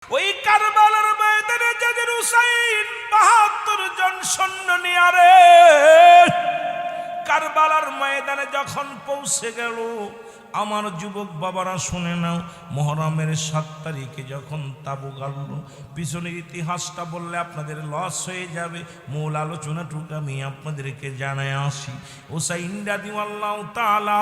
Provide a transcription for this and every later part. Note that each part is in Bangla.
ওই কারবালার ময়দানে যেদিন হুসাইন ৭২ জন সৈন্য নিয়ে রে কারবালার ময়দানে যখন পৌঁছে গেল, আমার যুবক বাবারা শুনে নাও, মুহররমের ৭ তারিখে যখন তাবু গাড়ল, পিছনের ইতিহাসটা বললে আপনাদের লস হয়ে যাবে, মূল আলোচনাটুকু আমি আপনাদেরকে জানায় আসি। হুসাইন রাদিয়াল্লাহু তাআলা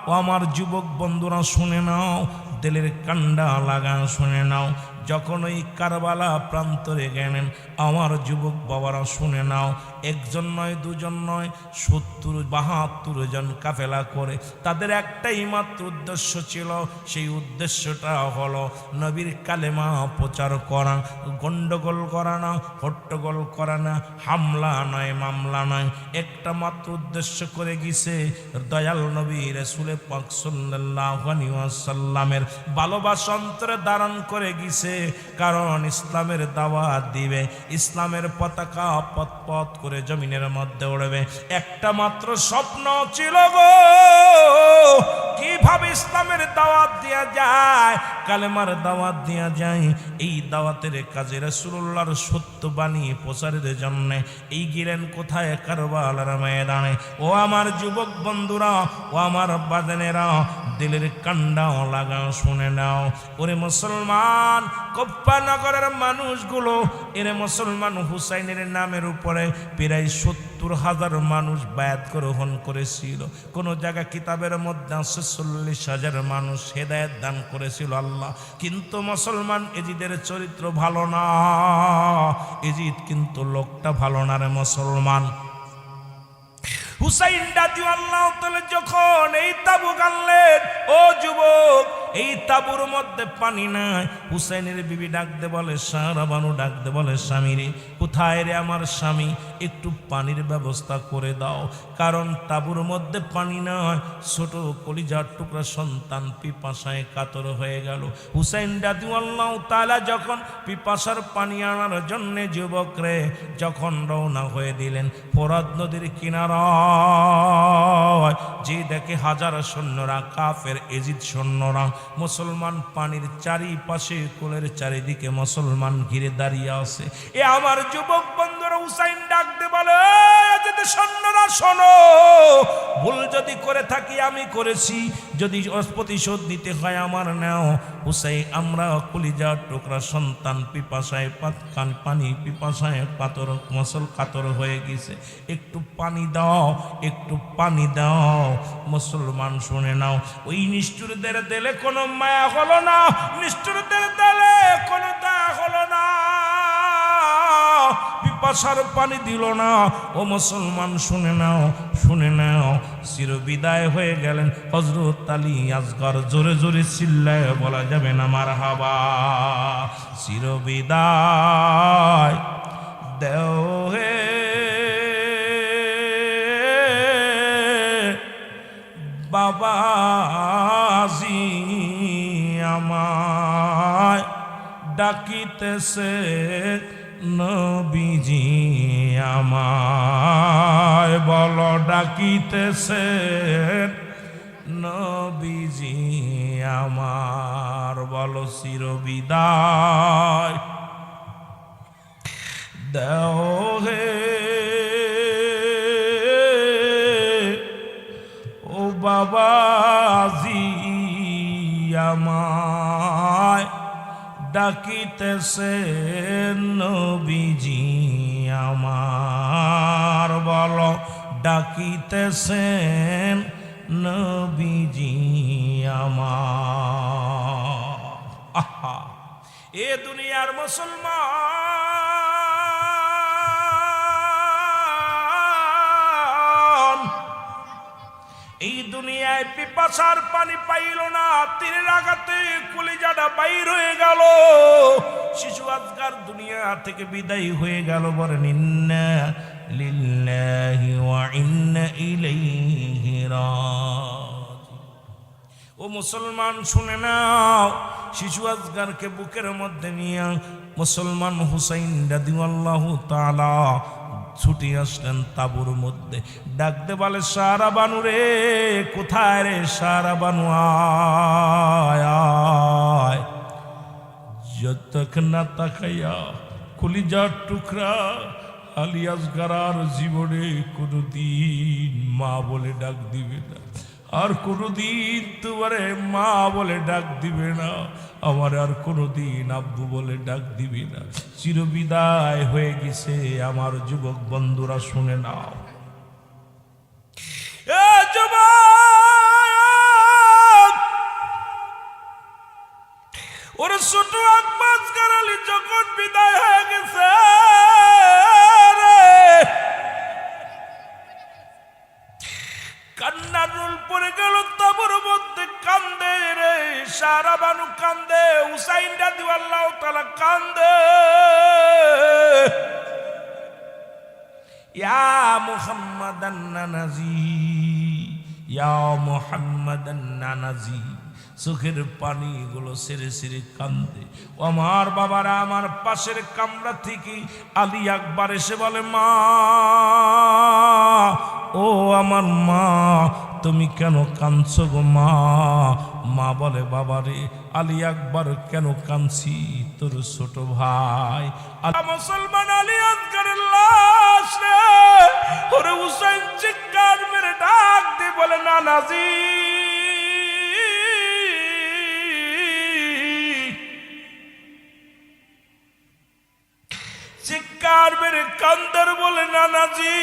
ও আমার যুবক বন্ধুরা শুনে নাও, দিলের কান্ডা লাগা শুনে নাও, যখন ওই কারবালা প্রান্তরে গেলেন, আমার যুবক বাবারা শুনে নাও, একজন নয় দুজন নয়, ৭২ জন কাফেলা করে তাদের একটাই মাত্র উদ্দেশ্য ছিল। সেই উদ্দেশ্যটা হলো নবীর কালেমা প্রচার করা, গন্ডগোল করা না, হট্টগোল করা না, হামলা নয় মামলা নয়, একটা মাত্র উদ্দেশ্য করে গেছে দয়াল নবী রাসূল পাক সাল্লাল্লাহু আলাইহি ওয়াসাল্লামের ভালোবাসা অন্তরে ধারণ করে গেছে, কারণ ইসলামের দাওয়াত দিবে, ইসলামের পতাকা পথ পথ করে জমিনের মধ্যে উড়বে। একটা মাত্র স্বপ্ন ছিল গো, কিভাবে ইসলামের দাওয়াত দেয়া যায়, কালেমার দাওয়াত দেয়া যায়। এই দাওয়াতের কাজে রাসূলুল্লাহর সত্য বাণী প্রচারের জন্য এই গেলেন কোথায়? কারবালার ময়দানে। ও আমার যুবক বন্ধুরা, ও আমার বাজানেরা, দিলের কান্ডাও লাগা শুনে নাও। ওরে মুসলমান, কুফা নগরের মানুষগুলো, এরে মুসলমান, হুসাইনের নামের উপরে প্রায় ৭০,০০০ মানুষ বায়াত গ্রহণ করেছিল। কোন জায়গা কিতাবের মধ্যে আছে ৪০,০০০ মানুষ হেদায়েত দান করেছিল আল্লাহ। কিন্তু মুসলমান, এজিদের চরিত্র ভালো না, এজিদ কিন্তু লোকটা ভালো না রে মুসলমান। হুসাইন রাদিয়াল্লাহু তাআলা যখন এই তাবু গাড়লেন, ও যুবক, এই তাবুর মধ্যে পানি নাই। হুসাইনের বিবি ডাকতে বলে, সারা বানু ডাকতে বলে, স্বামী রে, কোথায় রে আমার স্বামী, একটু পানির ব্যবস্থা করে দাও, কারণ তাবুর মধ্যে পানি নাই। ছোট কলিজার টুকরা সন্তান পিপাসায় কাতর হয়ে গেল। হুসাইন রাদিয়াল্লাহু তাআলা যখন পিপাসার পানি আনার জন্য যুবক রে যখন রওনা হয়ে দিলেন ফোরাত নদীর কিনারা, যে দেখে হাজার সৈন্যরা, কাফের এজিদ সৈন্যরা, মুসলমান পানির চারিপাশে, কোলের চারিদিকে মুসলমান ঘিরে দাঁড়িয়ে আছে। এ আমার যুবক বন্ধুরা, হুসাইন ডাকতে বলে, এজিদের সৈন্যরা শোনো, ভুল যদি করে থাকি আমি করেছি, যদি প্রতিশোধ নিতে হয় আমার নাও। হুসাইন, আমরা কলিজার টুকরা সন্তান পিপাসায় পানি পিপাসায় পাথর মসল কাতর হয়ে গেছে, একটু পানি দাও, একটু পানি দাও। মুসলমান শুনে নাও, ওই নিষ্ঠুরদের দিলে কোনো মায়া হলো না, নিষ্ঠুরদের দিলে কোনো দয়া হলো না, পিপাসার পানি দিল না। ও মুসলমান শুনে নাও, শুনে নাও, চিরবিদায় হয়ে গেলেন হযরত আলী আসগর। জোরে জোরে চিল্লায় বলা যাবে না মারহাবা। চিরবিদায় দেও হে বাবাজি, আমায় ডাকিতেছে নবীজি, আমায় বলো ডাকিতেছে নবীজি আমার, বলো চিরবিদায় দেও হে ও বাবাজি, আমায় ডাকিতেছে নবীজি আমার, বলো ডাকিতেছেন নবীজি আমার। আহা, এ দুনিয়ার মুসলমান এই দুনিয়ায় পিপাসার পানি পাইল না, তীরের আঘাতে কলিজাটা বাইর হয়ে গেল, শিশু আজকার দুনিয়া থেকে বিদায় হয়ে গেল। বলেন ইন্না লিল্লাহি ওয়া ইন্না ইলাইহি রাজিউন। ও মুসলমান শুনে নাও, শিশু আজগারকে বুকের মধ্যে নিয়ে মুসলমান হুসাইন রাদিয়াল্লাহু তাআলা ছুটি আসলেন তাবুর মধ্যে। ডাকতে বলে, সারা বানু রে, কোথায় রে সারা বানু, আয় আয়। যতক না তাকাইয়া কলিজার টুকরা আলী আসগর জীবনে কোনোদিন মা বলে ডাক দিবে না, আর কোনোদিন তোমারে মা বলে ডাক দিবে না, আমার আর কোনোদিন আব্বু বলে ডাক দিবে না। চিরবিদায় হয়ে গেছে আমার যুবক বন্ধুরা, শুনে নাও। ওর ছোট আব্বাস আলী যখন বিদায় হয়ে গেছে, কান্নার রোল পড়ে গেল, তাবুর মধ্যে কান্দে রে সারা বানু কান্দে, হুসাইন রাদিয়াল্লাহু তাআলা কান্দে। ইয়া মুহাম্মাদান নানাজি, ইয়া মুহাম্মাদান নানাজি, চোখের পানিগুলো সেরে সেরে কান্দে। ও আমার বাবারা, আমার পাশের কামরা থেকে আলী আকবর এসে বলে, মা, ও আমার মা, তুমি কেন কাঁদছো গো মা? মা বলে, বাবারে আলী আকবর কেন কাঁদছি, তোর ছোট ভাই মুসলমান আলী আকবরের লাশ রে। ওরে হুসাইন চিৎকার মেরে ডাক দিয়ে বলে, নানাজি, চিৎকার মেরে কান্দার বলে, নানাজি,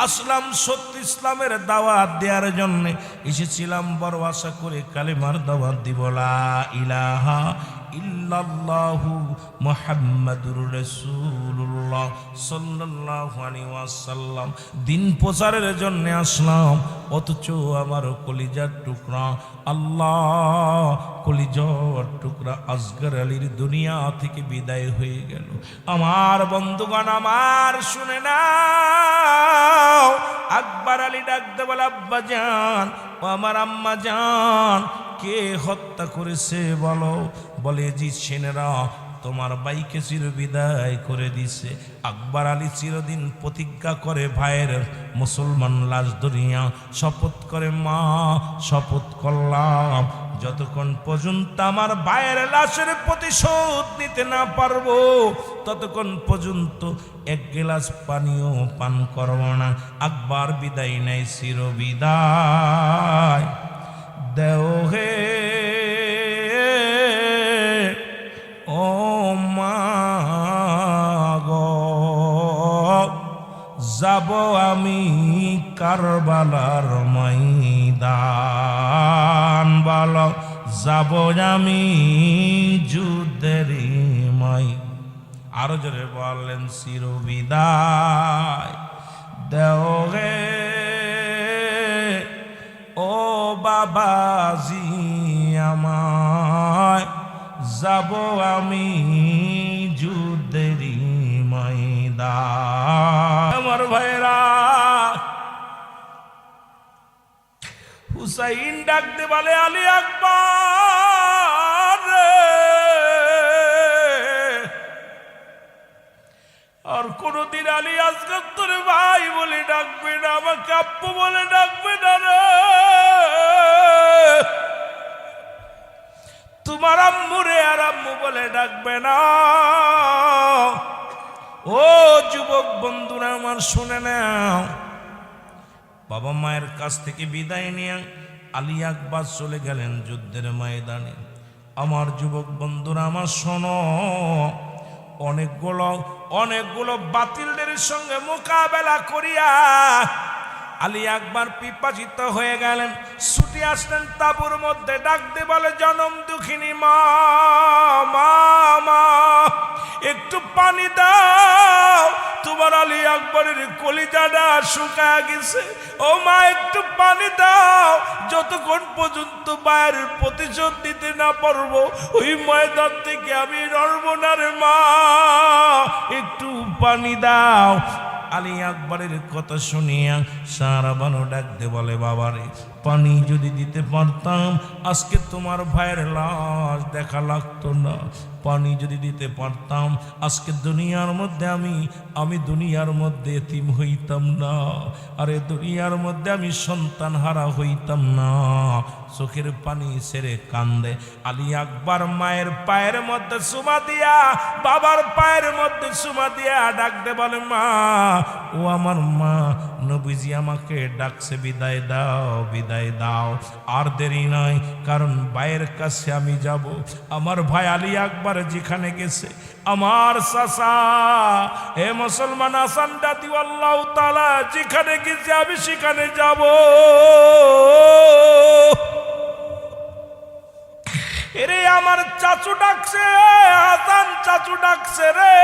আসলাম সত্য ইসলামের দাওয়াত দেওয়ার জন্য এসেছিলাম, বড় আশা করে কালেমার দাওয়াত দিব, লা ইলাহা ইল্লাল্লাহু মুহাম্মাদুর রাসূলুল্লাহ সাল্লাল্লাহু আলাইহি ওয়াসাল্লাম। দিন প্রচারের জন্য আসলাম, অথচ আমার কলিজার টুকরা আল্লাহ, কলিজার টুকরা আসগর আলীর দুনিয়া থেকে বিদায় হয়ে গেল। আমার বন্ধুগণ, আমার শুনে নাও, আকবর আলী ডাকতে বলে, আব্বা জান, ও আমার আম্মা জান, কে হত্যা করেছে বলো? বলে, জি সেনারা তোমার ভাইকে চিরবিদায় করে দিছে। আকবর আলী চিরদিন প্রতিজ্ঞা করে, ভাইয়ের মুসলমান লাশ ধরিয়া শপথ করে, মা শপথ করলাম, যতক্ষণ পর্যন্ত আমার ভাইয়ের লাশের প্রতিশোধ নিতে না পারবো, ততক্ষণ পর্যন্ত এক গ্লাস পানিও পান করব না। আকবর বিদায় নেয়, চিরবিদায় দেও হে ও মা গো, যাব আমি কারবালার ময়দান, বলো যাব আমি যুদ্ধের ময়দান। আরো জোরে বললেন, চিরবিদায় দেও হে ও বাবাজি আমায়, যাব আমি যুদ্ধের ময়দান। আমার ভাইরা, হুসাইন ডাকতে বলে, আলী আকবর, আর কোনদিন আলী আসগর তোর ভাই বলে ডাকবে না, আমাকে আব্বু বলে ডাকবে না রে। তোমার আম্মুরে আর আম্মু বলে ডাকবে না। ও যুবক বন্ধুরা আমার, শুনে নাও, বাবা মায়ের কাছ থেকে বিদায় নিয়ে আলী আকবর চলে গেলেন যুদ্ধের ময়দানে। আমার যুবক বন্ধুরা আমার, শোনো, অনেকগুলো বাতিলদের সঙ্গে মোকাবেলা করিয়া আলী আকবর পিপাসিত হয়ে গেলেন, ছুটে আসলেন তাঁবুর মধ্যে, ডাক দিয়ে বলে, জনম দুঃখিনী মা, মা, মা, একটু পানি দাও, তোমার আলী আকবরের কলিজাটা শুকায় গেছে। ও মা, একটু পানি দাও, যতক্ষণ পর্যন্ত মায়ের প্রতিশোধ দিতে না পারবো, ওই ময়দান থেকে আমি নড়ব না রে মা, একটু পানি দাও। আলী আকবরের কথা শুনিয়া সারা বানু ডাকতে বলে, বাবারে পানি যদি দিতে পারতাম আজকে তোমার ভাইয়ের লাশ দেখা লাগতো না। পানি যদি দিতে পারতাম আজকে দুনিয়ার মধ্যে আমি দুনিয়ার মধ্যে এতিম হইতাম না। আরে দুনিয়ার মধ্যে আমি সন্তান হারা হইতাম না। চোখের পানি ছেড়ে কান্দে আলী আকবর মায়ের পায়ের মধ্যে চুমা দিয়া, বাবার পায়ের মধ্যে চুমা দিয়া ডাকতে বলে, মা, ও আমার মা, নবীজি আমাকে ডাকছে, বিদায় দাও, বিদায় দাও। আর দেরি নয়, কারণ ভাইয়ের কাছে আমি যাব। আমার ভাই আলী আকবর যেখানে গেছে, আমার চাচা হে মুসলমান হাসান রাদিয়াল্লাহু তাআলা যেখানে গেছে আমি সেখানে যাব। এরে আমার চাচু ডাকছে, হাসান চাচু ডাকছে রে,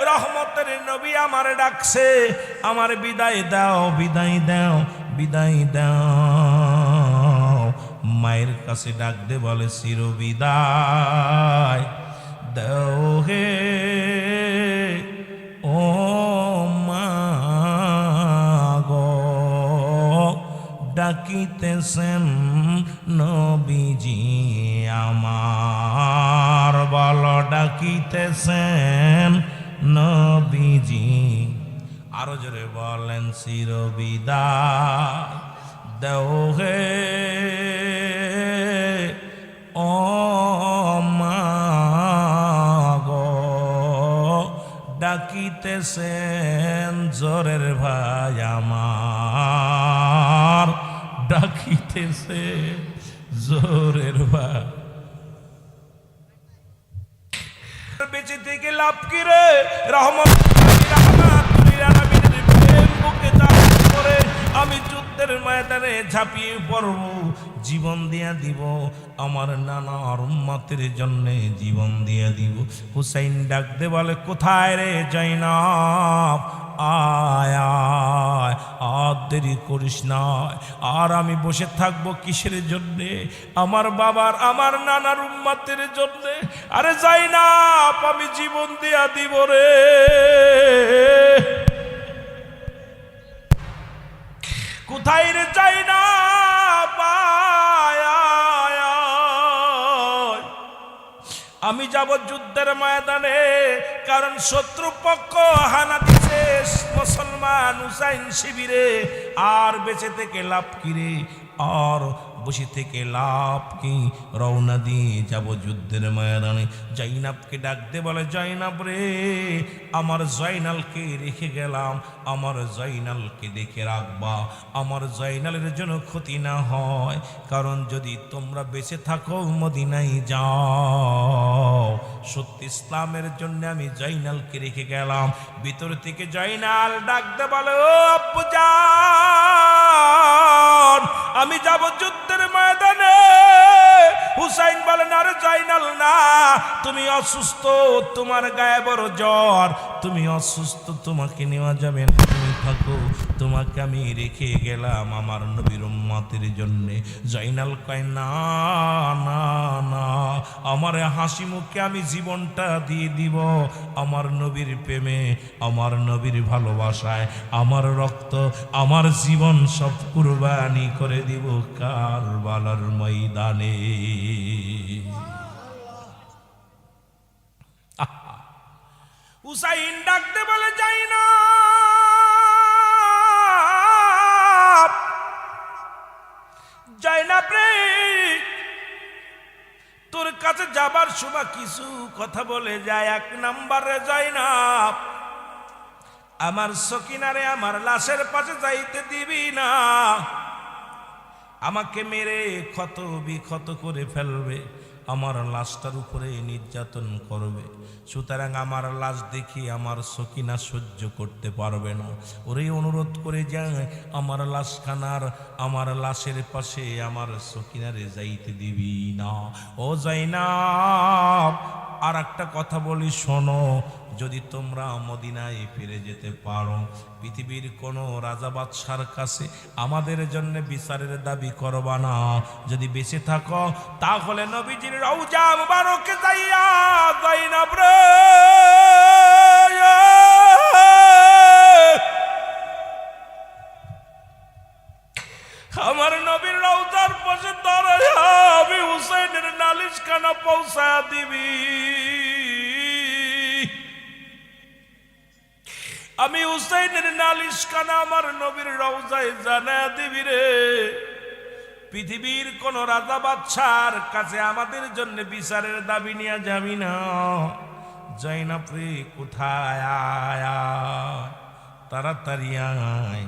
রহমতের নবী আমার ডাকছে, আমার বিদায় দাও, বিদায় দাও, বিদায় দাও। মায়ের কাছে ডাক দে বলে, চির বিদায় দাও হে ও মা গো, ডাকিতেছেন নবীজি আমার, বলো ডাকিতেছেন নবীজি। আরো জোরে বলেন, চির বিদায় দাও হে ও মা গো, ডাকিতেছেন জোরের ভাই আমার, ডাকিতেছে জোরের ভাই। বেঁচে থেকে লাভ কি রে? আমি যুদ্ধের ময়দানে ঝাঁপিয়ে পড়ব, জীবন দিয়া দিব, আমার নানার উম্মতের জন্য জীবন দিয়া দিব। হুসাইন ডাক দে বলে, কোথায় রে জয়নাব, আয় আয়, আর দেরি করিস না। আর আমি বসে থাকবো কিসের জন্যে? আমার বাবার, আমার নানার উম্মতের জন্যে। আরে জয়নাব, আমি জীবন দিয়া দিব রে। কোথায় রে জয়নাব, আমি যাব যুদ্ধের ময়দানে, কারণ শত্রু পক্ষ হানা দিছে মুসলমান হুসাইন শিবিরে। আর বেঁচে থেকে লাভ কি রে? আর বসে থেকে লাভ কি? রওনা দিয়ে যাব যুদ্ধের ময়দানে। জয়নাবকে ডাকতে বলে, জয়নাব রে, আমার জয়নালকে রেখে গেলাম, আমার জয়নালকে দেখে রাখবা, আমার জয়নালের জন্য ক্ষতি না হয়। কারণ যদি তোমরা বেঁচে থাকো মদিনায় যাও, সত্যি ইসলামের জন্য আমি জয়নালকে রেখে গেলাম। ভিতর থেকে জয়নাল ডাকতে বলে, ও আব্বুজান, আমি যাব যুদ্ধের ময়দানে। হুসাইন বলেন, আরে জয়নাল না, তুমি অসুস্থ, তোমার গায়ে বড় জ্বর, তুমি অসুস্থ, তোমাকে নেওয়া যাবে না, তুমি থাকো, তোমাকে আমি রেখে গেলাম আমার নবীর উম্মতের জন্য। জয়নাল কয়, না না না, আমার হাসি মুখে আমি জীবনটা দিয়ে দিব, আমার নবীর প্রেমে, আমার নবীর ভালোবাসায়, আমার রক্ত, আমার জীবন সব কুরবানি করে দিব কারবালার ময়দানে। হুসাইন ডাকতে বলে, জয়নাব, জয়নাব রে, তোর কাছে যাবার সময় কিছু কথা বলে যায়। এক নম্বরে জয়নাব, আমার সকিনারে আমার লাশের পাশে যাইতে দিবি না, আমাকে মেরে ক্ষত বিক্ষত করে ফেলবে, আমার লাশটার উপরে নির্যাতন করবে। সুতরাং আমার লাশ দেখি আমার সকিনা সহ্য করতে পারবে না। ওরে অনুরোধ করে যায়, আমার লাশখানার, আমার লাশের পাশে আমার সকিনারে যাইতে দিবি না। ও জয়নাব, আর একটা কথা বলি শোনো, যদি তোমরা মদিনায় ফিরে যেতে পারো, পৃথিবীর কোনো রাজা বাদশার কাছে আমাদের জন্য বিচারের দাবি করবা না। যদি বেঁচে থাকো তাহলে নবীজির রওজা মুবারকে যাইয়া জয়নাব রে, খানা পৌঁছা দিবি। আমি হুসাইনের নালিশ খানা আমার নবীর রওজায় জানা দিবি রে। পৃথিবীর কোন রাজা বাদশার কাছে আমাদের জন্য বিচারের দাবি নিয়ে যাবি না। জয়নাব রে কোথায়, আয় তাড়াতাড়ি আয়,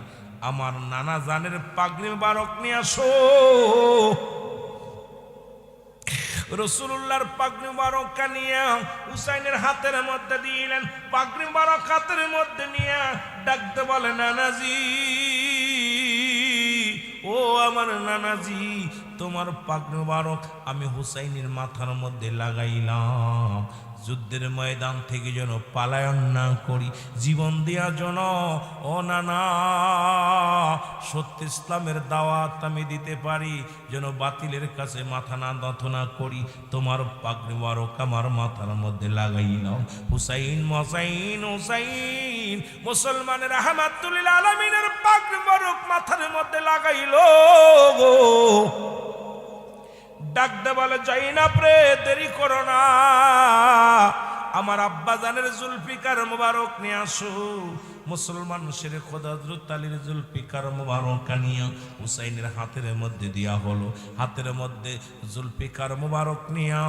আমার নানা জানের পাগড়ি মোবারক নিয়ে আসো। রাসূলুল্লাহর পাগড়ি মোবারক নিয়ে হুসাইনের হাতের মধ্যে দিলেন। পাগড়ি মোবারক হাতের মধ্যে নিয়ে ডাকতে বলে, নানাজি ও আমার নানাজি, তোমার পাগড়ি মোবারক আমি হুসাইনের মাথার মধ্যে লাগাইলাম, যুদ্ধের ময়দান থেকে যেন পালায়ন না করি, জীবন দেওয়ার জন্য। ও নানা, সত্য ইসলামের দাওয়াত আমি দিতে পারি, যেন বাতিলের কাছে মাথা না নত না করি। তোমার পাগড়ি মোবারক আমার মাথার মধ্যে লাগাইলাম। হুসাইন মসাইন হুসাইন মুসলমানের রাহমাতুল লিল আলামিনের পাগড়ি মোবারক মাথার মধ্যে লাগাইলো। ডাকতে বলে, জয়নাব রে দেরি করো না, আমার আব্বা জানের জুলফিকার মোবারক নিয়ে আসো। মুসলমান শেরে খোদা হযরত আলীর জুলফিকার মোবারক নিয়ে হুসাইনের হাতের মধ্যে দেয়া হলো। হাতের মধ্যে জুলফিকার মোবারক নিয়ে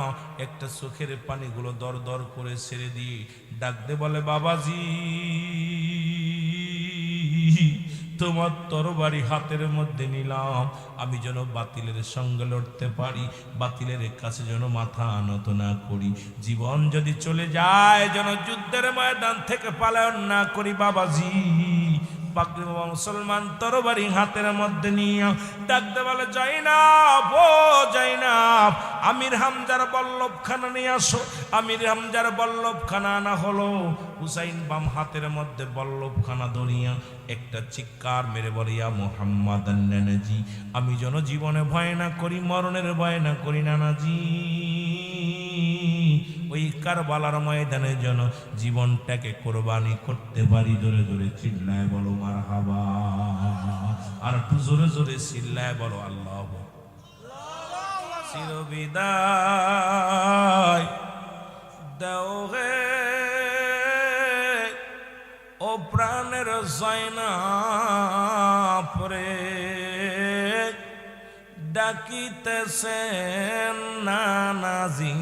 একটা চোখের পানিগুলো দর দর করে ছেড়ে দিয়ে ডাকতে বলে, বাবাজি তোমার তরবারি হাতের মধ্যে নিলাম, আমি যেন বাতিলের সঙ্গে লড়তে পারি, বাতিলের কাছে যেন মাথা নত না করি, জীবন যদি চলে যায় যেন যুদ্ধের ময়দান থেকে পালায়ন না করি। বাবাজি পাগড়ি মুসলমান তরবারি হাতের মধ্যে নিয়ে ডাকতে বলে, জয়নাব ও জয়নাব, আমির হামজার বল্লভখানা নিয়ে আসো। আমির হামজার বল্লভখানা আনা হলো। হুসাইন বাম হাতের মধ্যে বল্লভখানা ধরিয়া একটা চিৎকার মেরে বলে, ইয়া মুহাম্মদ নানাজি, আমি যেন জীবনে ভয় না করি, মরণের ভয় না করি নানাজি, ওই কারবালার ময়দানে যেন জীবনটাকে কোরবানি করতে পারি। জোরে জোরে চিল্লায় বলো মারহাবা, আর একটু জোরে জোরে চিল্লায় বলো আল্লাহ। চিরবিদায় দাও হে ও প্রাণের জয়নাব রে, ডাকিতেছেন নানাজি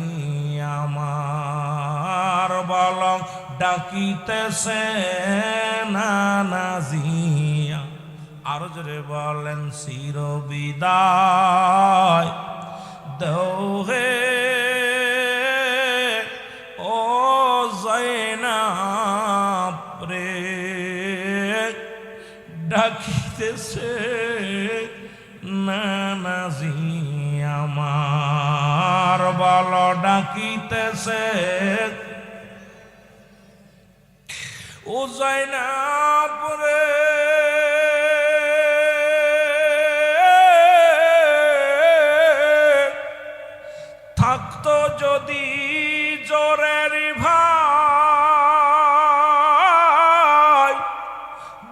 আমার, বল ডাকিতেছেন নানাজি। আরো জোরে বলেন, চিরবিদায় দাও হে ও জয়নাব রে, ডাকিতেছে নানাজি আমার, বল ডাকিতেছে ও জয়নাব রে। থাকতো যদি জোরের ভাই,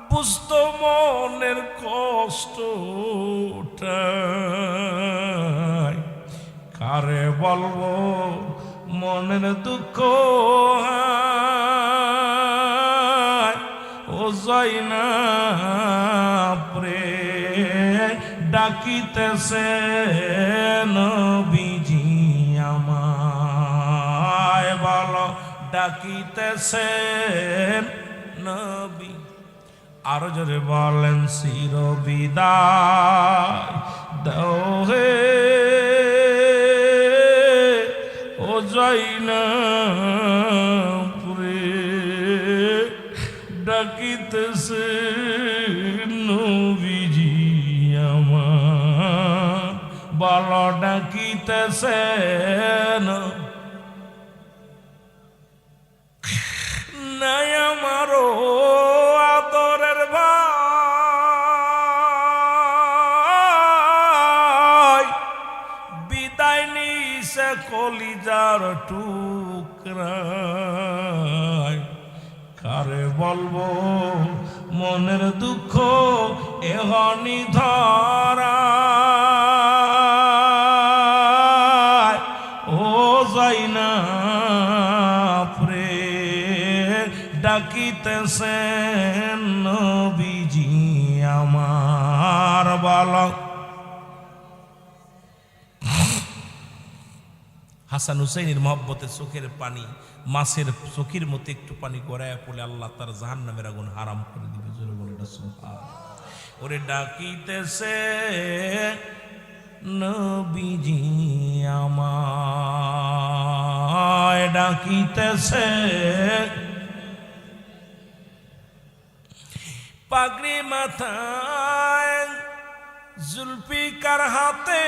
বুঝতো মনের কষ্টটা, কারে বলবো মনের দুঃখ, ও জয়নাব রে, ডাকিতেছে নবীজি আমায়, বলো ডাকিতেছে নবী। আরো জোরে বলেন, চিরবিদায় দাও হে ও জয়নাব রে, ডাকিতেছে নবীজি আমার, বলো ডাকিতেছে নাই আমারও আদরের ভাই, বিদায় নিছে কলিজার টুকরায়, কারে বলবো মনের দুঃখ এহনি ধরা, ও জয়নাব রে ডাকিতেছেন নবীজি আমার বালক। হাসান হুসাইনের মহব্বতে চোখের পানি মাছের চোখের মতো একটু পানি গড়ায় পড়লে আল্লাহ তার জাহান্নামের আগুন হারাম করে দিবে। জোরে বলে এটা সুবহান। ওরে ডাকিতেছে নবীজি আমায় ডাকিতেছে, পাগড়ি মাথায় জুলফিকার হাতে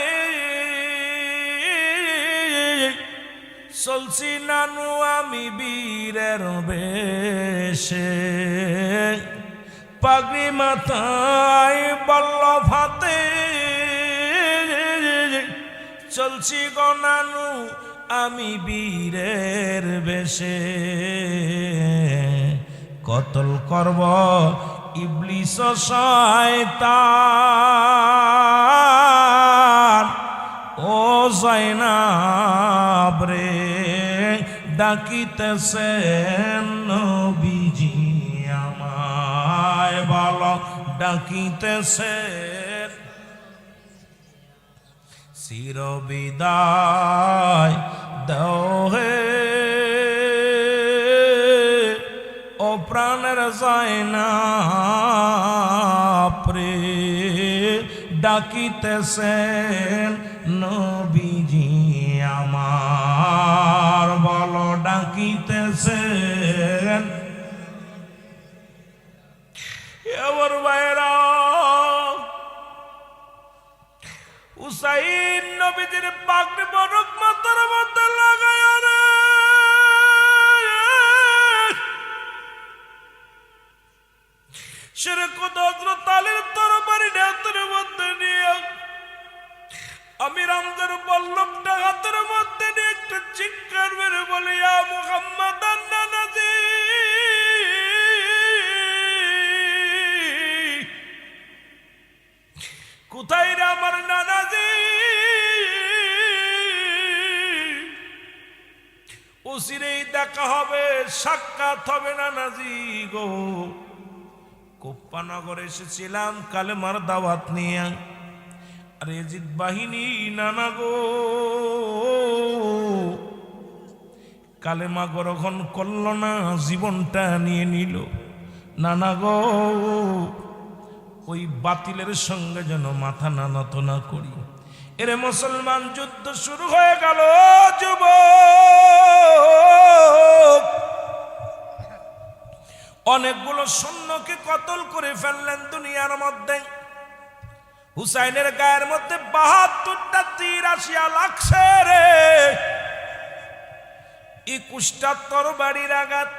চলছি নানু আমি বীরের বেশে, পাগড়ি মাথায় বল্লভ হাতে চলছি গো নানু আমি বীরের বেশে, কতল করব ইবলিস শয়তান ও জয়নাব রে ডাকিতেছেন নবীজি আমায় বালক ডাকিতেছেন। চির বিদায় দাও হে ও প্রাণের জয়নাব রে ডাকিতেছেন নবীজি আমার বলো ডাকিতেছেন। এবার বাইরা হুসাইন নবীজির পাগড়ি বরক মাথার মধ্যে লাগায় রে সেরকম হযরত আলীর তরবারি হাতের মধ্যে নিয়ে আমি রামদের বল্লভটা হাতের মধ্যে নিয়ে একটা চিৎকার মেরে বলি ইয়া মুহাম্মদ নানাজি কোথায় রে আমার নানাজি, অচিরেই দেখা হবে সাক্ষাৎ হবে নানাজি গো। কোপ্পানগর এসেছিলাম কালেমার দাওয়াত নিয়ে, আর এজিদ বাহিনী নানা গো কালেমা গ্রহণ করল না, জীবনটা নিয়ে নিল নানা গো। ওই বাতিলের সঙ্গে যেন মাথা না নত না করি। এরে মুসলমান যুদ্ধ শুরু হয়ে গেল যুবক, অনেকগুলো সৈন্যকে কতল করে ফেললেন দুনিয়ার মধ্যে। হুসাইনের গায়ের মধ্যে ৭২টা তীর আসিয়া লাগছে রে, ২১টা তরবারির আঘাত।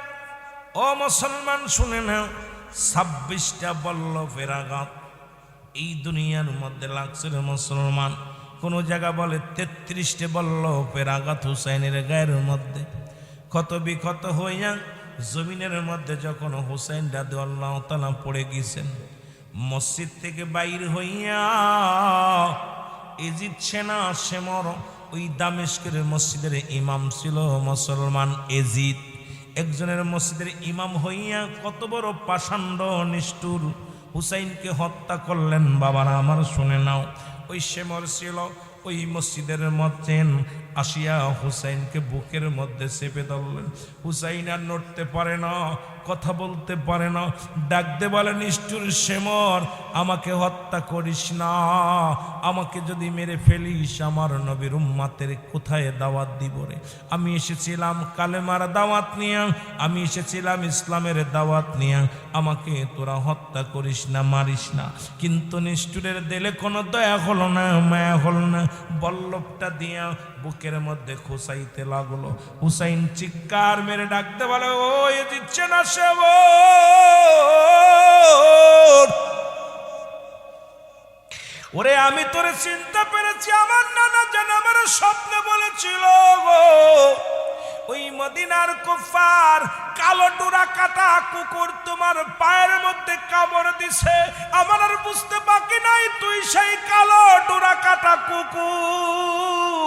ও মুসলমান শুনে নাও, ২৬টা বল্লভের আঘাত এই দুনিয়ার মধ্যে লাগছে রে মুসলমান। কোন জায়গা বলে ৩৩টে বল্লভের আঘাত হুসাইনের গায়ের মধ্যে। ক্ষত বিক্ষত হইয়া জমিনের মধ্যে যখন হুসাইন রাদিয়াল্লাহু তাআলা পড়ে গেছেন, মসজিদ থেকে বাইর হইয়া এজিদ সেনা সেমর ওই দামেস্কের মসজিদের ইমাম ছিল মুসলমান এজিদ, একজনের মসজিদের ইমাম হইয়া কত বড় পাষাণ্ড নিষ্ঠুর হুসাইনকে হত্যা করলেন। বাবারা আমার শুনে নাও, ওই সেমর ছিল ওই মসজিদের মধ্যে আসিয়া হুসাইনকে বুকের মধ্যে চেপে ধরলেন। হুসাইন আর নড়তে পারে না, কথা বলতে পারে না, ডাকতে বলে নিষ্ঠুর সেমর আমাকে হত্যা করিস না, আমাকে যদি মেরে ফেলিস আমার নবীর উম্মতের কোথায় দাওয়াত দিব রে? আমি এসেছিলাম কালেমার দাওয়াত নিয়ে, আমি এসেছিলাম ইসলামের দাওয়াত নিয়ে, আমাকে তোরা হত্যা করিস না, মারিস না। কিন্তু নিষ্ঠুরের দিলে কোনো দয়া হলো না, মায়া হলো না, বল্লভটা দিয়া বুকের মধ্যে খোসাইতে লাগলো। হুসাইন চিৎকার মেরে ডাকতে বলে ও এ দিচ্ছে না সেব, ওরে আমি তোরে চিন্তা পেরেছি, আমার নানা জান আমার স্বপ্নে বলেছিল গো ওই মদিনার কুফার কালো ডোরা কাটা কুকুর তোমার পায়ের মধ্যে কামড় দিছে, আমার আর বুঝতে বাকি নাই তুই সেই কালো ডোরা কাটা কুকুর।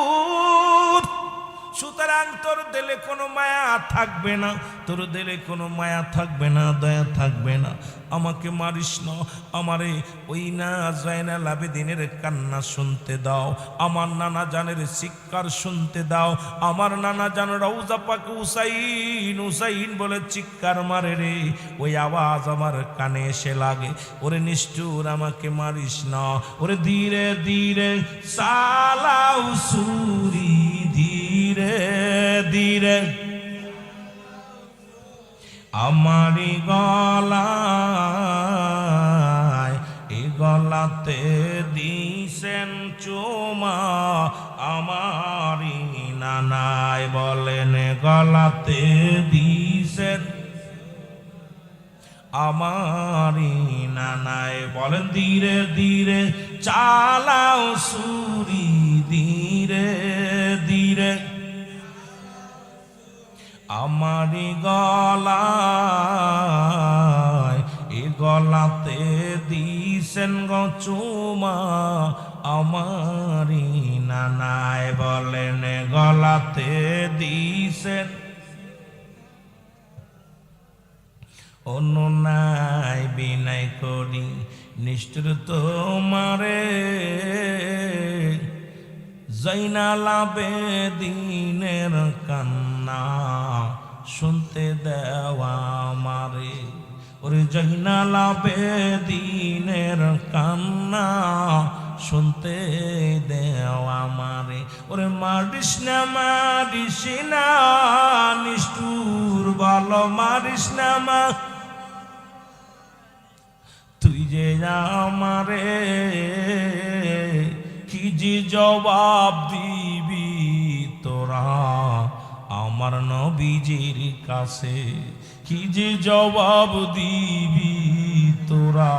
সুতরাং তোর দিলে কোনো মায়া থাকবে না, তোর দিলে কোনো মায়া থাকবে না, দয়া থাকবে না। আমাকে মারিস না, আমারে ওই না জয়নাল আবেদিনের কান্না শুনতে দাও, আমার নানা জানের চিৎকার শুনতে দাও। আমার নানা জান রওজা পাক হুসাইন হুসাইন বলে চিৎকার মারে রে, ওই আওয়াজ আমার কানে এসে লাগে। ওরে নিষ্ঠুর আমাকে মারিস না, ওরে ধীরে ধীরে চালাও ছুরি, ধীরে ধীরে আমারি গলায়, এই গলাতে দিছেন চুমা আমারি নানায়, বলেন গলাতে দিছেন আমারি নানায়, বলেন ধীরে ধীরে চালাও ছুরি, ধীরে ধীরে আমারি গলায়, এ গলাতে দিছেন গো চুমা আমারি নানায়, বলেন গলাতে দিছেন অনুনায় বিনয় করি নিষ্ঠুর তোমারে, জয়নাল আবেদিনের কান্না শুনতে দেওয়া আমারে, ওরে জয়নাল আবেদিনের কান্না শুনতে দেওয়া আমারে। ওরে মারিস না মারিস না নিষ্ঠুর বলো, মারিস না মা, তুই যে আমারে কি যে জবাব দিবি তোরা আমার নবীজির কাছে, কি যে জবাব দিবি তোরা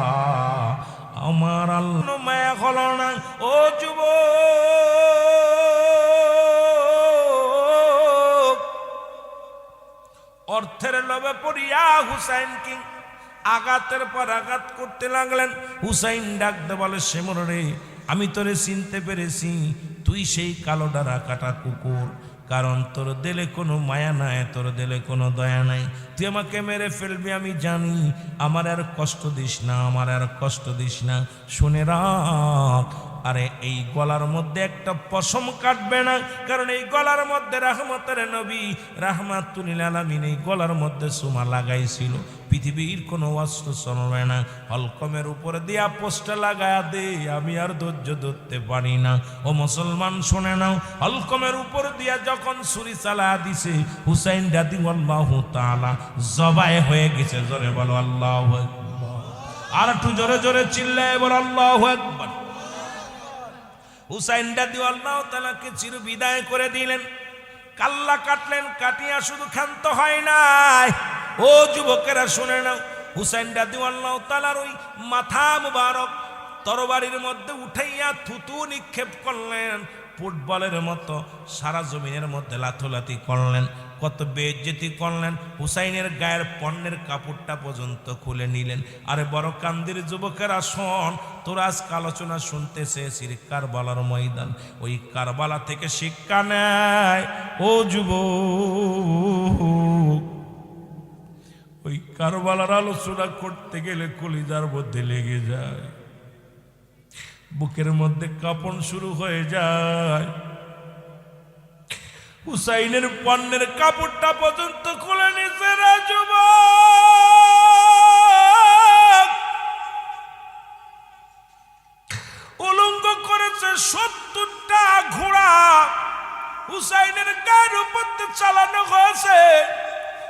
আমার আল্লাহ। মায়া হলো না ও যুবক, অর্থের লোভে পড়িয়া হুসাইন কিং আঘাতের পর আঘাত করতে লাগলেন। হুসাইন ডাকতে বলে, সেমর রে, আমি তোরে চিনতে পেরেছি, তুই সেই কালো ডারা কাটা কুকুর, কারণ তোর দিলে কোনো মায়া নাই, তোর দিলে কোনো দয়া নাই, তুই আমাকে মেরে ফেলবি আমি জানি। আমার আর কষ্ট দিস না, আমার আর কষ্ট দিস না। শুনে রাখ, আরে এই গলার মধ্যে একটা পশম কাটবে না, কারণ এই গলার মধ্যে রাহমতের নবী রাহমাতুল লিল আলামিন এই গলার মধ্যে সুমা লাগাইছিল। পৃথিবীর কোনো অস্ত্র চলবে না, হলকমের উপরে দিয়া পোস্টটা লাগায়া দে, আমি আর ধৈর্য ধরতে পারি না। ও মুসলমান শুনে নাও, হলকমের উপর দিয়া যখন ছুরি চালা দিছে, হুসাইন রাদিয়াল্লাহু তাআলা জবাই হয়ে গেছে। জোরে বলো আল্লাহু আকবার, আর একটু জোরে জোরে চিল্লায় বলো আল্লাহু আকবার। হুসাইন রাদিয়াল্লাহু তাআলাকে চির বিদায় করে দিলেন, কাল্লা কাটলেন, কাটিয়া শুধু ক্ষান্ত হয় নাই। ও যুবকেরা শুনে নাও, হুসাইন রাদিয়াল্লাহু তাআলার ওই মাথা মুবারক তরবারির মধ্যে উঠাইয়া থুতু নিক্ষেপ করলেন, ফুটবলের মতো সারা জমিনের মধ্যে লাথুলাথি করলেন, কত বেইজ্জতি করলেন। হুসাইনের গায়ের পণ্যের কাপড়টা পর্যন্ত খুলে নিলেন। আরে বড় কান্দির যুবকেরা শোন, তোরা আজকে আলোচনা শুনতে চেয়েছিস কারবালার ময়দান, ওই কারবালা থেকে শিক্ষা নেয় ও যুবক। ওই কারবালার আলোচনা করতে গেলে কলিজার মধ্যে লেগে যায়, বুকের মধ্যে কাঁপন শুরু হয়ে যায়। হুসাইনের পণ্যের কাপড়টা পর্যন্ত খুলে নিছে রে যুবক, উলঙ্গ করেছে 70টা ঘোড়া হুসাইনের গায়ের উপর চালানো হয়েছে।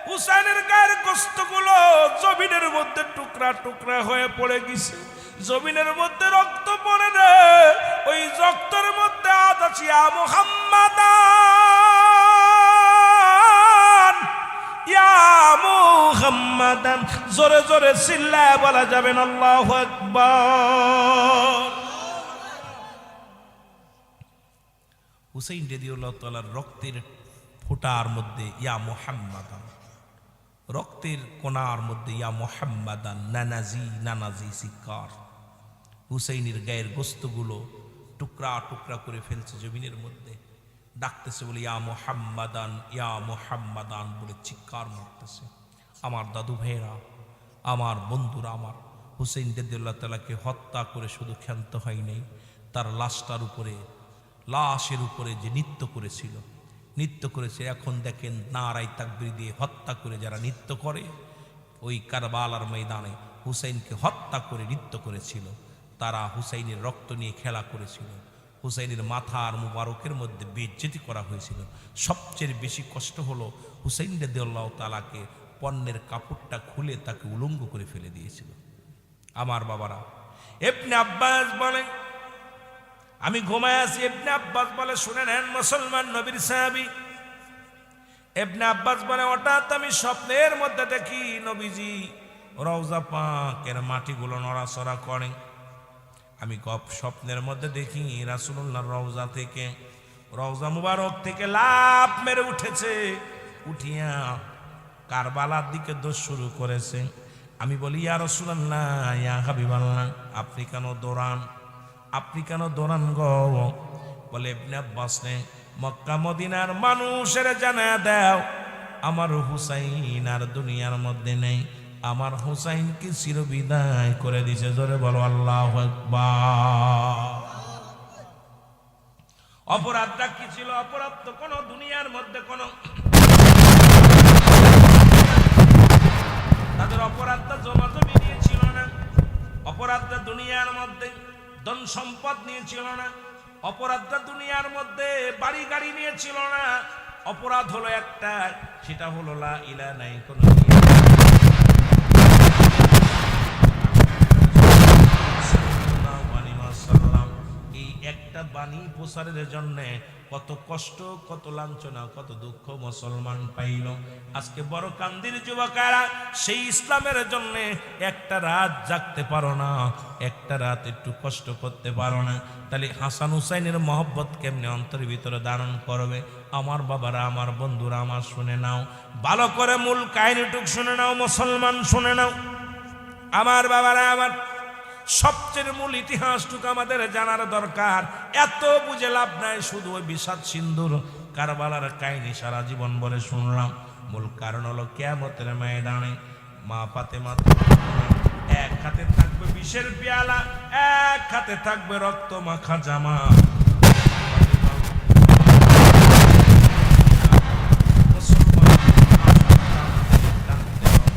হুসাইনের গায়ের গোস্তগুলো জমিনের মধ্যে টুকরা টুকরা হয়ে পড়ে গেছে, জমিনের মধ্যে রক্ত পড়ে রে, ওই রক্তের মধ্যে আজ আছে ইয়া মুহাম্মাদান, ইয়া মুহাম্মাদান, জোরে জোরে চিল্লায় বলা যাবেন আল্লাহু আকবার। হুসাইন রাদিয়াল্লাহু তাআলার রক্তের ফোঁটার মধ্যে ইয়া মুহাম্মাদান, রক্তের কোনার মধ্যে ইয়া মুহাম্মাদান, নানাজি নানাজি শিকার। হুসাইনের গায়ের গোস্তগুলো টুকরা টুকরা করে ফেলছে জমিনের মধ্যে। ডাকতেছে বলে ইয়া মুহাম্মাদান বলে চিৎকার মারতেছে। আমার দাদু ভাইয়েরা, আমার বন্ধুরা, আমার হুসেইন রাদিয়াল্লাহু তাআলাকে হত্যা করে শুধু ক্ষান্ত হয় নাই, তার লাশের উপরে যে নৃত্য করেছে। এখন দেখেন নারাই তাকবীর দিয়ে হত্যা করে যারা নৃত্য করে, ওই কারবালার ময়দানে হুসেইনকে হত্যা করে নৃত্য করেছিল, তারা হুসেইনের রক্ত নিয়ে খেলা করেছিল, হুসেইনের মাথার মুবারকের মধ্যে বেইজ্জতি করা হয়েছিল। সবচেয়ে বেশি কষ্ট হলো হুসেইন রাদিয়াল্লাহু তাআলাকে পণ্যের কাপড়টা খুলে তাকে উলঙ্গ করে ফেলে দিয়েছিল। আমার বাবারা, ইবনে আব্বাস বলেন আমি ঘুমায় আছি। ইবনে আব্বাস বলে শুনে নেন মুসলমান নবীর সাহাবী। ইবনে আব্বাস বলে হঠাৎ আমি স্বপ্নের মধ্যে দেখি নবীজি রওজা পাকের মাটিগুলো নড়াচড়া করে। আমি স্বপ্নের মধ্যে দেখি রাসূলুল্লাহর রওজা মুবারক থেকে লাফ মেরে উঠেছে, উঠিয়া কারবালার দিকে দৌড় শুরু করেছে। আমি বলি ইয়া রাসূলুল্লাহ, ইয়া হাবিবাল্লাহ, আপনি কেন দৌড়ান গো? বলে ইবনে আব্বাস নে, মক্কা মদিনার মানুষের জানায়া দাও আমার হুসাইন আর দুনিয়ার মধ্যে নেই, আমার হুসাইনকে চিরবিদায় করে দিছে। জোরে বলো আল্লাহু আকবার। অপরাধটা কি ছিল? অপরাধ তো কোনো দুনিয়ার মধ্যে কোনো, তাদের অপরাধটা জমাজমি নিয়ে ছিল না, অপরাধটা দুনিয়ার মধ্যে ধন সম্পদ নিয়ে ছিল না, অপরাধটা দুনিয়ার মধ্যে বাড়ি গাড়ি নিয়ে ছিল না। অপরাধ হলো একটা, সেটা হলো লা ইলাহা নাই কোনো এই একটা বাণী প্রচারের জন্য কত কষ্ট, কত লাঞ্ছনা, কত দুঃখ মুসলমান পাইল। আজকে বড় কান্দির যুবকেরা সেই ইসলামের জন্য একটা রাত জাগতে পারো না, একটা রাত একটু কষ্ট করতে পারো না, তাহলে হাসান হুসাইনের মহব্বত কেমনে অন্তরের ভিতরে ধারণ করবে? আমার বাবারা, আমার বন্ধুরা, আমার শুনে নাও, ভালো করে মূল কাহিনীটুক শুনে নাও মুসলমান, শুনে নাও। আমার বাবারা, আমার সবচেয়ে মূল ইতিহাসটুকু আমাদের জানার দরকার। এত বুঝে লাভ নাই, শুধু ওই বিষাদ সিন্ধুর কারবালার কাহিনী সারা জীবন বলে শুনলাম। মূল কারণ হলো কিয়ামতের ময়দানে মা ফাতেমা এক হাতে থাকবে বিষের পেয়ালা, এক হাতে থাকবে রক্ত মাখা জামা।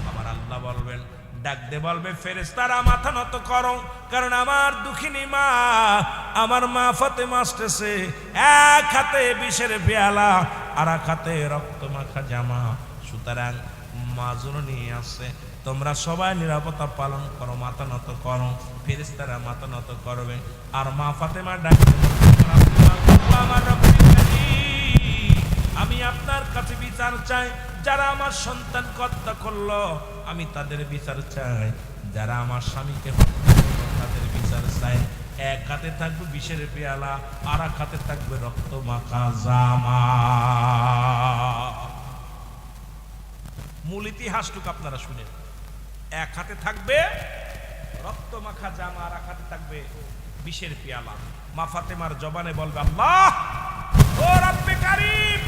আমার আল্লাহ বলবেন, ডাকতে বলবে ফেরেশতারা মাথা নত করো, কারণ আমার দুঃখিনী মা, আমার মা ফাতেমা আসতেছে, এক হাতে বিষের পেয়ালা আর এক হাতে রক্ত মাখা জামা। সুতরাং মা জননী আসছে, তোমরা সবাই নিরাপত্তা পালন করো, মাথা নত করো। ফেরেশতারা মাথা নত করবে, আর মা ফাতেমা ডাকতে আমার আমি আপনার কাছে বিচার চাই। যারা আমার সন্তান হত্যা করলো আমি তাদের বিচার চাই, যারা আমার স্বামীকে হত্যা করলো তাদের বিচার চাই। এক হাতে থাকবে বিষের পেয়ালা, আর এক হাতে থাকবে রক্ত মাখা জামা। মূল ইতিহাসটুকু আপনারা শুনেন। এক হাতে থাকবে রক্ত মাখা জামা, আর এক হাতে থাকবে বিষের পেয়ালা। মা ফাতেমার জবানে বলবে, আল্লাহ ও রব্বে কারীম,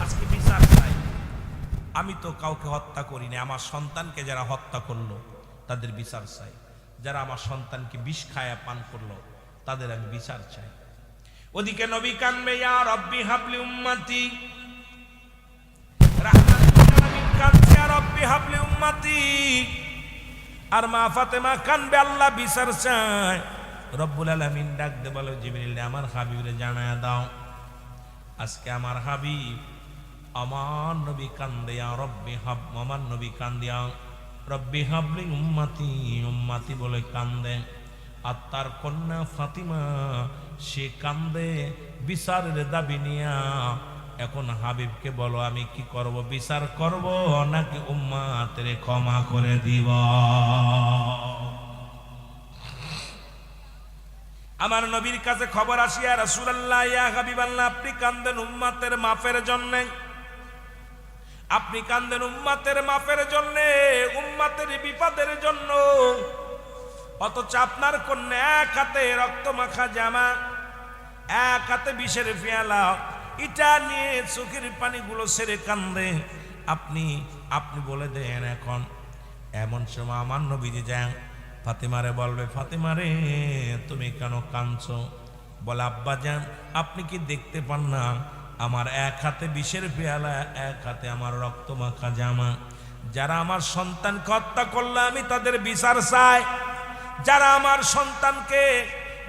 আজকে বিচার চাই। আমি তো কাউকে হত্যা করিনি, আমার সন্তানকে যারা হত্যা করলো তাদের বিচার চাই। যারা আমার সন্তানকে বিষ খায়া পান করলো তাদের আমি বিচার চাই। ওদিকে নবী কানবে, ইয়া রব্বি হাবলি উম্মতি, রাহমাতুল আলামিন কানছে, ইয়া রব্বি হাবলি উম্মতি। আর মা ফাতেমা কানবে, আল্লাহ বিচার চাই। রব্বুল আলামিন ডাক দে বলে, জিবরিল আমার হাবিবরে জানায়া দাও, আজকে আমার হাবিব আমার নবী কান্দে, ইয়া রব্বি হাব, আমার নবী কান্দে, ইয়া রব্বি হাবলি উম্মতি, উম্মতি বলে কান্দে। আর তার কন্যা ফাতিমা সে কান্দে বিচারের দাবি নিয়া। এখন হাবিবকে বলো আমি কি করব, বিচার করব নাকি উম্মতের ক্ষমা করে দিব? আমার নবীর কাছে খবর আসে, ইয়া রাসূলুল্লাহ, ইয়া হাবিবাল্লাহ, আপনি কান্দেন উম্মতের মাফের জন্য, আপনি কান্দেন উম্মতের মাফের জন্য, উম্মতের বিপদের জন্য। অথচ আপনার কন্যা এক হাতে রক্ত মাখা জামা, এক হাতে বিষের পেয়ালা, এটা নিয়ে চোখের পানিগুলো ছেড়ে কান্দে। আপনি বলে দেন এখন। এমন সময় আমার নবীজি যান ফাতেমারে বলবে, ফাতেমারে তুমি কেন কাঁদছো? বলে, আব্বা যান আপনি কি দেখতে পান না আমার এক হাতে বিষের পেয়ালা, এক হাতে আমার রক্ত মাখা জামা। যারা আমার সন্তানকে হত্যা করলো আমি তাদের বিচার চাই। যারা আমার সন্তানকে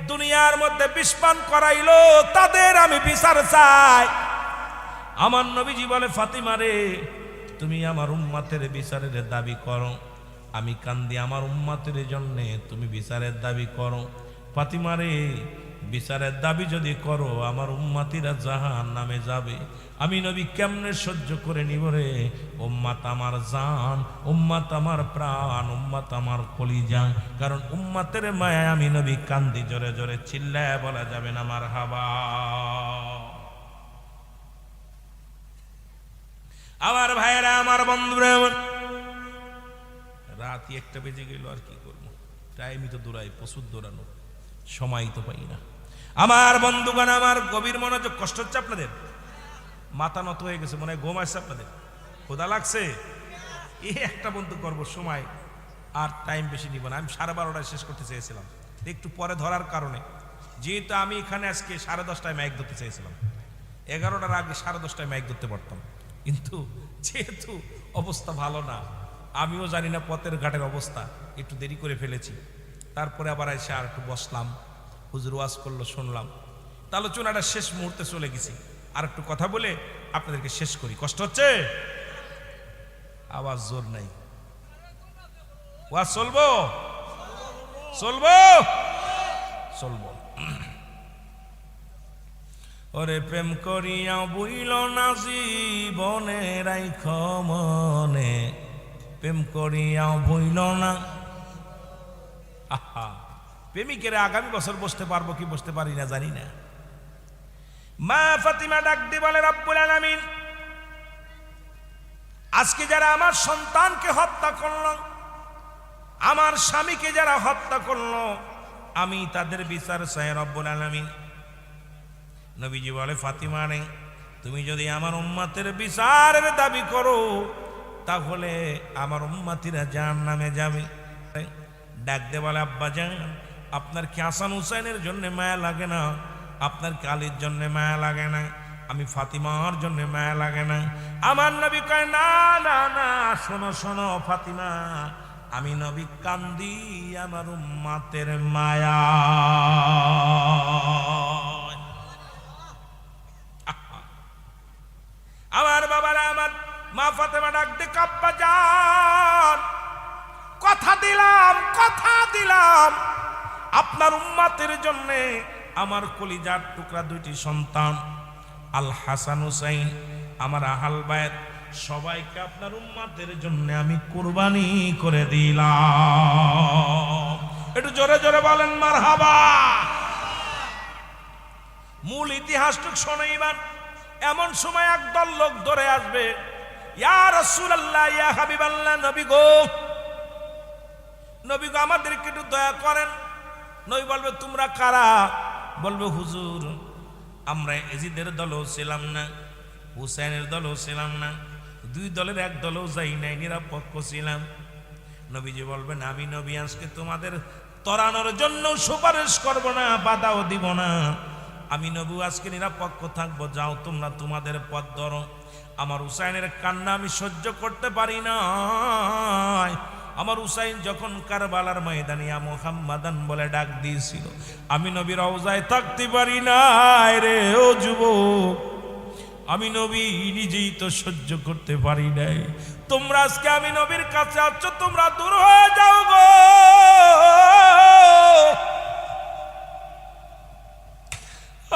দুনিয়ার মধ্যে বিষপান করাইলো তাদের আমি বিচার চাই। আমার নবীজি বলে, ফাতিমারে তুমি আমার উম্মতের বিচারের দাবি করো। আমি কান্দি আমার উম্মতের জন্য, তুমি বিচারের দাবি করো। ফাতিমারে বিচারের দাবি যদি করো আমার উম্মতিরা জাহান্নামে যাবে। আমি নবী কেমনে সহ্য করে নিব রে? উম্মত আমার জান, উম্মত আমার প্রাণ, উম্মত আমার কলিজা। কারণ উম্মতের মায়া আমি নবী কান্দি, জোরে জোরে চিল্লায় বলা যাবে না মারহাবা। আমার ভাইয়েরা, আমার বন্ধুরা, আমার রাত 1টা বেজে গেল, আর কি করবো? টাইমই তো দৌড়াই, প্রচুর দৌড়ানো, সময় তো পাই না। আমার বন্ধুগণ, আমার গভীর মনোযোগ। কষ্ট হচ্ছে আপনাদের? মাথা নত হয়ে গেছে, মনে হয় ঘুম আসছে আপনাদের, ক্ষুধা লাগছে। এই একটা বন্ধু করবো, সময় আর টাইম বেশি নিব না। আমি 12:30টায় শেষ করতে চেয়েছিলাম, একটু পরে ধরার কারণে, যেহেতু আমি এখানে আজকে 10:30টায় মাইক ধরতে চেয়েছিলাম, 11টার আগে 10:30টায় মাইক ধরতে পারতাম, কিন্তু যেহেতু অবস্থা ভালো না, আমিও জানি না পথের ঘাটের অবস্থা, একটু দেরি করে ফেলেছি। তারপরে আবার এসে আর একটু বসলাম, হুজুর ওয়াজ করলো, শুনলাম। তা আলোচনাটা শেষ মুহূর্তে চলে গেছি। আর একটু কথা বলে আপনাদেরকে শেষ করি। কষ্ট হচ্ছে? আওয়াজ জোর নাই। ওয়াজ চলবো, চলবো, চলবো। ওরে প্রেম করিয়া বুইল না জীবনে রাইখ মনে, প্রেম করিয়া বুইল না। আহা, প্রেমিকেরা আগামী বছর বসতে পারবো কি বসতে পারি না জানি না। মা ফাতিমা ডাক দিয়ে বলে, রব্বুল আলামিন, আজকে যারা আমার সন্তানকে হত্যা করলো, আমার স্বামীকে যারা হত্যা করলো, আমি তাদের বিচার চাই রব্বুল আলামিন। নবীজি বলে, ফাতিমা রে তুমি যদি আমার উম্মতের বিচারের দাবি করো তাহলে আমার উম্মতিরা জাহান্নামে যাবে। ডাক দিয়ে বলে, আব্বা জান আপনার কি হাসান হুসাইনের জন্য মায়া লাগে না? আপনার কি আলীর জন্য মায়া লাগে না? আমি ফাতিমার জন্য মায়া লাগে না? আমার নবী কয়, না না না, শোনো শোনো ফাতিমা, আমি নবী কান্দি আমার উম্মতের মায়া। আমার বাবারা, আমার মা ফাতেমা ডাক দে, আব্বা জান কথা দিলাম, কথা দিলাম, আপনার উম্মতের জন্য আমার কলিজার টুকরা 2টি সন্তান আল হাসান হুসাইন, আমার আহল বায়ত সবাইকে আপনার উম্মতের জন্য আমি কুরবানি করে দিলাম। একটু জোরে জোরে বলেন মারহাবা। মূল ইতিহাসটুক শোনাইবার এমন সময় একদল লোক ধরে আসবে, ইয়া রাসূলুল্লাহ, ইয়া হাবিবাল্লাহ, নবী গো, নবী গো আমাদেরকে একটু দয়া করেন। নবী বলবে, তোমরা কারা? বলবে, হুজুর আমরা এজিদের দলও ছিলাম না, হুসাইনের দলও ছিলাম না, 2 দলের এক দলও যাই নাই, নিরপেক্ষ ছিলাম। নবীজি বলবেন, আমি নবী আজকে তোমাদের তরানোর জন্য সুপারিশ করব না, বাধাও দিব না। আমি নবী আজকে নিরপেক্ষ থাকবো, যাও তোমরা তোমাদের পথ ধরো। আমার হুসাইনের কান্না আমি সহ্য করতে পারি না। আমার হুসাইন যখন কারবালার ময়দানে ইয়া মুহাম্মাদান বলে ডাক দিয়েছিল, আমি নবী রওজায় থাকতে পারি না রে ও যুবক, আমি নবী নিজেই তো সহ্য করতে পারি নাই। তোমরা আজকে আমি নবীর কাছে আছো, তোমরা দূর হয়ে যাও গো।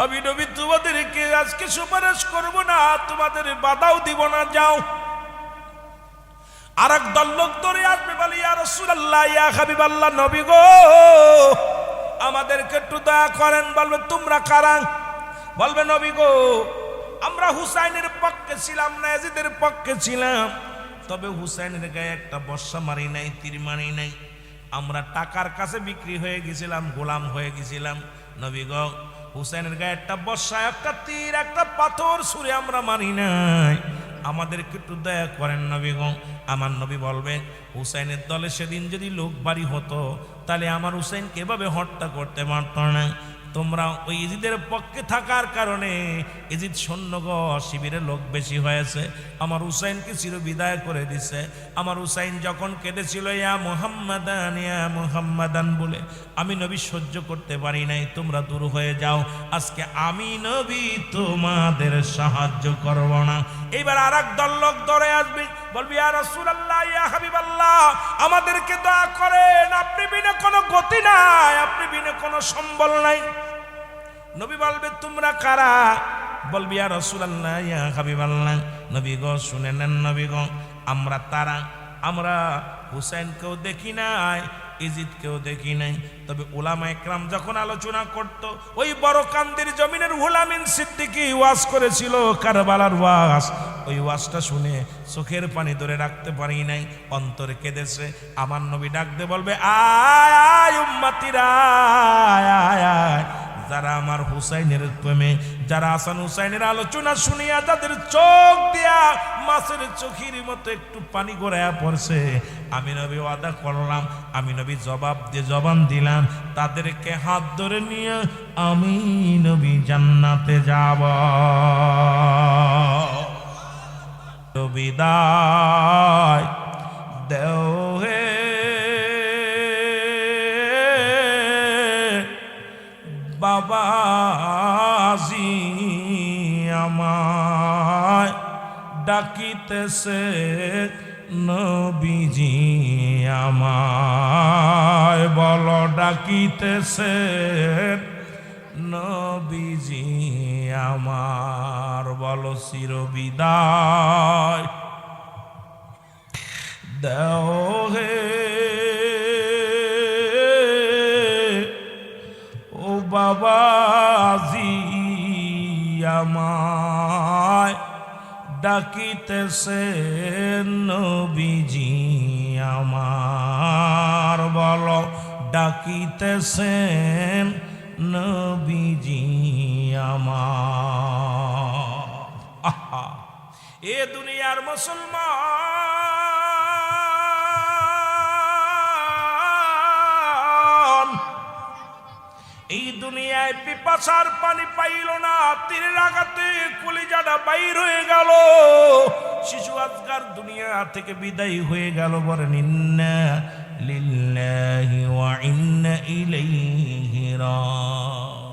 আমি নবী তোমাদেরকে আজকে সুপারিশ করব না, তোমাদের বাধাও দিব না, যাও। আর এক দল লোক ধরে আসবে, বলে, ইয়া রাসূলুল্লাহ, ইয়া হাবিবাল্লাহ, নবী গো আমাদেরকে একটু দয়া করেন। বলবে, তোমরা কারা? বলবে, নবী গো আমরা হুসাইনের পক্ষে ছিলাম না, ইয়াজিদের পক্ষে ছিলাম, তবে হুসাইনের গায়ে একটা বর্ষা মারি নাই, তীর মারি নাই, আমরা টাকার কাছে বিক্রি হয়ে গেছিলাম, গোলাম হয়ে গেছিলাম। নবী গো হুসাইনের গায়ে একটা বর্ষা, একটা তীর, একটা পাথর ছুঁড়ে আমরা মারি নাই, আমাদেরকে একটু দয়া করেন নবী গো। আমার নবী বলবেন, হুসাইনের দলে সেদিন যদি লোক বাড়ি হতো তাহলে আমার হুসাইনকে এভাবে হত্যা করতে পারত না। তোমরা ওই ইজিদের পক্ষে থাকার কারণে ইজিদ সৈন্যগ শিবিরে লোক বেশি হয়েছে, আমার হুসাইনকে চিরবিদায় করে দিছে। আমার হুসাইন যখন কেঁদেছিল ইয়া মুহাম্মাদান বলে, আমি নবী সহ্য করতে পারি নাই, তোমরা দূর হয়ে যাও, আজকে আমি নবী তোমাদের সাহায্য করব না। এইবার আর এক দল লোক দৌড়ে আসবে, বলবি ইয়া রাসূলুল্লাহ, ইয়া হাবিবাল্লাহ, আমাদেরকে দয়া করেন, আপনি বিনা কোনো গতি নাই, আপনি বিনা কোনো সম্বল নাই। নবী বলবে তোমরা কারা? বলবি ইয়া রাসূলুল্লাহ, ইয়া হাবিবাল্লাহ, নবী গো শুনে নেন নবী গো, আমরা তারা, আমরা হুসাইনকেও দেখি নাই, ইজিদকেও দেখি নাই। তবে উলামা একরাম যখন আলোচনা করত, ওই বড় কান্দির জমিনের হুলামিন সিদ্দিকী ওয়াজ করেছিল কারবালার ওয়াজ, ওই ওয়াজটা শুনে চোখের পানি ধরে রাখতে পারি নাই, অন্তরে কেঁদেছে। আমার নবী ডাক দে বলবে, আয় আয় উম্মতিরা, আয় আয় আয়, যারা আমার হুসাইনের প্রেমে, যারা হাসান হুসাইনের আলোচনা শুনিয়া যাদের চোখ দিয়া মাছের চোখের মতো একটু পানি গড়াইয়া পড়ছে, আমি নবী ওয়াদা করলাম, আমি নবী জবান দিলাম, তাদেরকে হাত ধরে নিয়ে আমি নবী জান্নাতে যাব। বিদায় দেও হে বাবাজি, আমায় ডাকিতেছে নবীজি, আমায় বলো ডাকিতেছে নবীজি আমার, বলো চিরবিদায় দেও হে ও বাবাজি, আমায় ডাকিতেছে নবীজি আমার, বলো ডাকিতেছেন নবীজি আমার। আহা, এ দুনিয়ার মুসলমান এই দুনিয়ায় পিপাসার পানি পাইল না, তীরের আঘাতে কলিজাটা বাইর হয়ে গেল, শিশু আজকার দুনিয়া থেকে বিদায় হয়ে গেল। বলেন ইন্না লিল্লাহি ওয়া ইন্না ইলাইহি রাজিউন।